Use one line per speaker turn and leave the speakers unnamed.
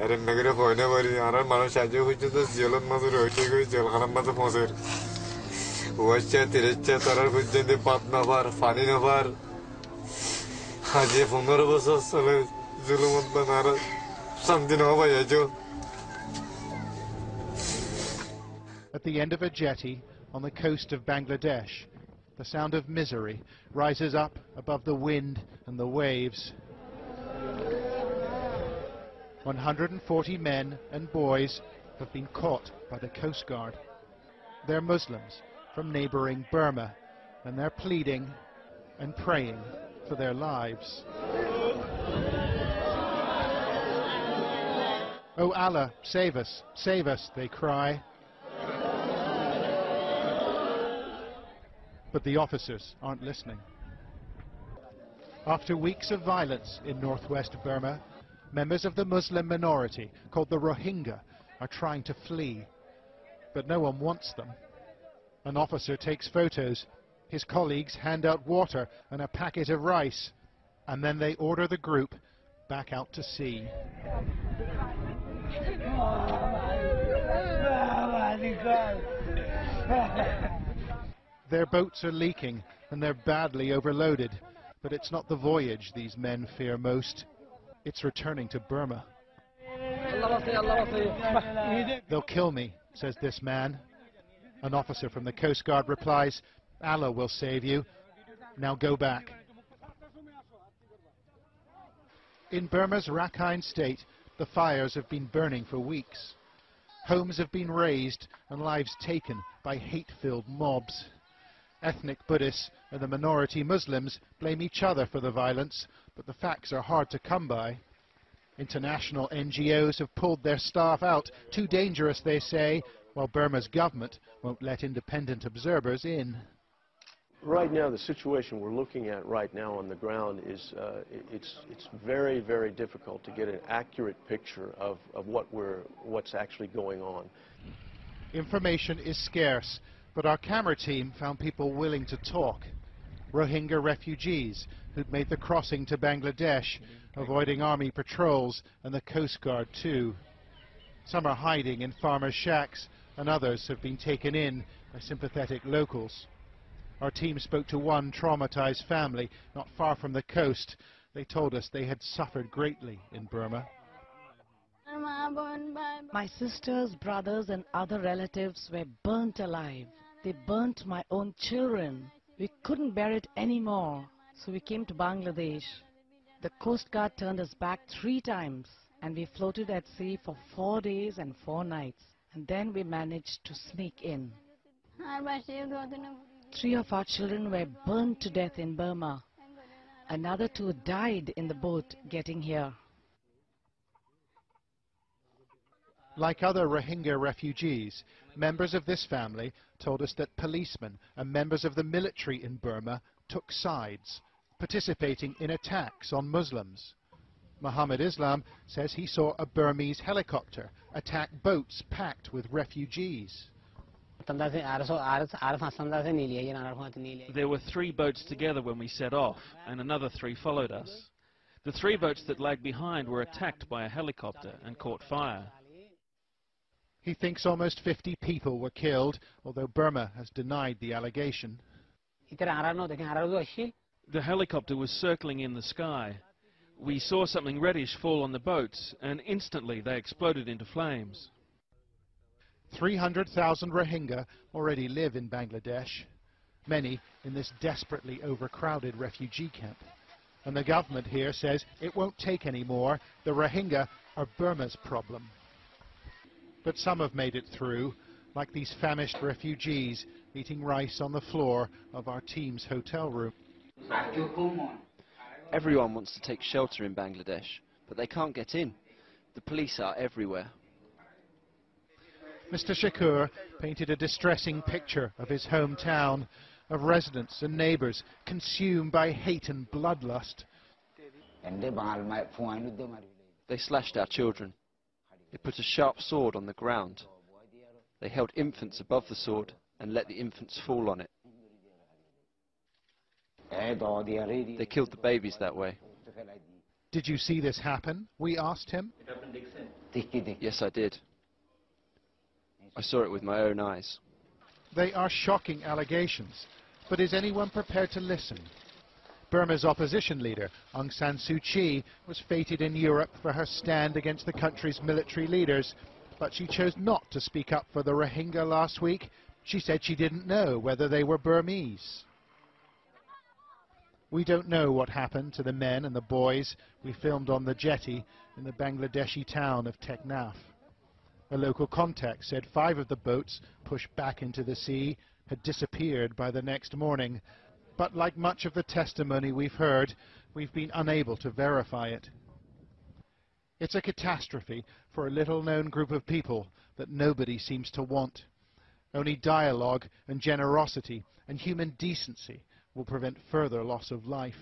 Erin nagre hoyne bari arar মানুষ আজও পর্যন্ত জেলত মাঝে রয়েছে কই জেলখানার মাঝে পৌঁছে ওয়াচ্চা তিরেচ্চা তারার পর্যন্ত পাত না পার পানি না পার আজে 15 বছর চলে জুলুমত বানার শান্তি না পাই আজও
At the end of a jetty on the coast of Bangladesh, the sound of misery rises up above the wind and the waves. 140 men and boys have been caught by the Coast Guard. They're Muslims from neighbouring Burma, and they're pleading and praying for their lives. "Oh Allah, save us," they cry. But the officers aren't listening. After weeks of violence in northwest Burma, members of the Muslim minority, called the Rohingya, are trying to flee. But no one wants them. An officer takes photos. His colleagues hand out water and a packet of rice. And then they order the group back out to sea. Their boats are leaking and they're badly overloaded. But it's not the voyage these men fear most. It's returning to Burma. "They'll kill me," says this man. An officer from the Coast Guard replies, "Allah will save you. Now go back." In Burma's Rakhine state, the fires have been burning for weeks. Homes have been razed and lives taken by hate-filled mobs. Ethnic Buddhists and the minority Muslims blame each other for the violence, but the facts are hard to come by. International NGOs have pulled their staff out, too dangerous, they say, while Burma's government won't let independent observers in.
Right now, the situation we're looking at right now on the ground is it's very, very difficult to get an accurate picture of what's actually going on.
Information is scarce, but our camera team found people willing to talk. Rohingya refugees who'd made the crossing to Bangladesh, avoiding army patrols and the Coast Guard too. Some are hiding in farmers' shacks, and others have been taken in by sympathetic locals. Our team spoke to one traumatized family not far from the coast. They told us they had suffered greatly in Burma.
"My sisters, brothers and other relatives were burnt alive. They burnt my own children. We couldn't bear it anymore, so we came to Bangladesh. The Coast Guard turned us back 3 times, and we floated at sea for 4 days and 4 nights, and then we managed to sneak in. 3 of our children were burnt to death in Burma. Another 2 died in the boat getting here."
Like other Rohingya refugees, members of this family told us that policemen and members of the military in Burma took sides, participating in attacks on Muslims. Muhammad Islam says he saw a Burmese helicopter attack boats packed with refugees.
There were 3 boats together when we set off, and another 3 followed us. The 3 boats that lagged behind were attacked by a helicopter and caught fire.
He thinks almost 50 people were killed, although Burma has denied the allegation.
The helicopter was circling in the sky. We saw something reddish fall on the boats, and instantly they exploded into flames.
300,000 Rohingya already live in Bangladesh, many in this desperately overcrowded refugee camp. And the government here says it won't take any more. The Rohingya are Burma's problem. But some have made it through, like these famished refugees eating rice on the floor of our team's hotel room.
Everyone wants to take shelter in Bangladesh, but they can't get in. The police are everywhere.
Mr. Shakur painted a distressing picture of his hometown, of residents and neighbours consumed by hate and bloodlust.
They slashed our children. They put a sharp sword on the ground. They held infants above the sword and let the infants fall on it. They killed the babies that way.
Did you see this happen? We asked him.
Yes, I did. I saw it with my own eyes.
They are shocking allegations, but is anyone prepared to listen? Burma's opposition leader, Aung San Suu Kyi, was feted in Europe for her stand against the country's military leaders, but she chose not to speak up for the Rohingya last week. She said she didn't know whether they were Burmese. We don't know what happened to the men and the boys we filmed on the jetty in the Bangladeshi town of Teknaf. A local contact said 5 of the boats pushed back into the sea had disappeared by the next morning, but like much of the testimony we've heard, we've been unable to verify it. It's a catastrophe for a little-known group of people that nobody seems to want. Only dialogue and generosity and human decency will prevent further loss of life.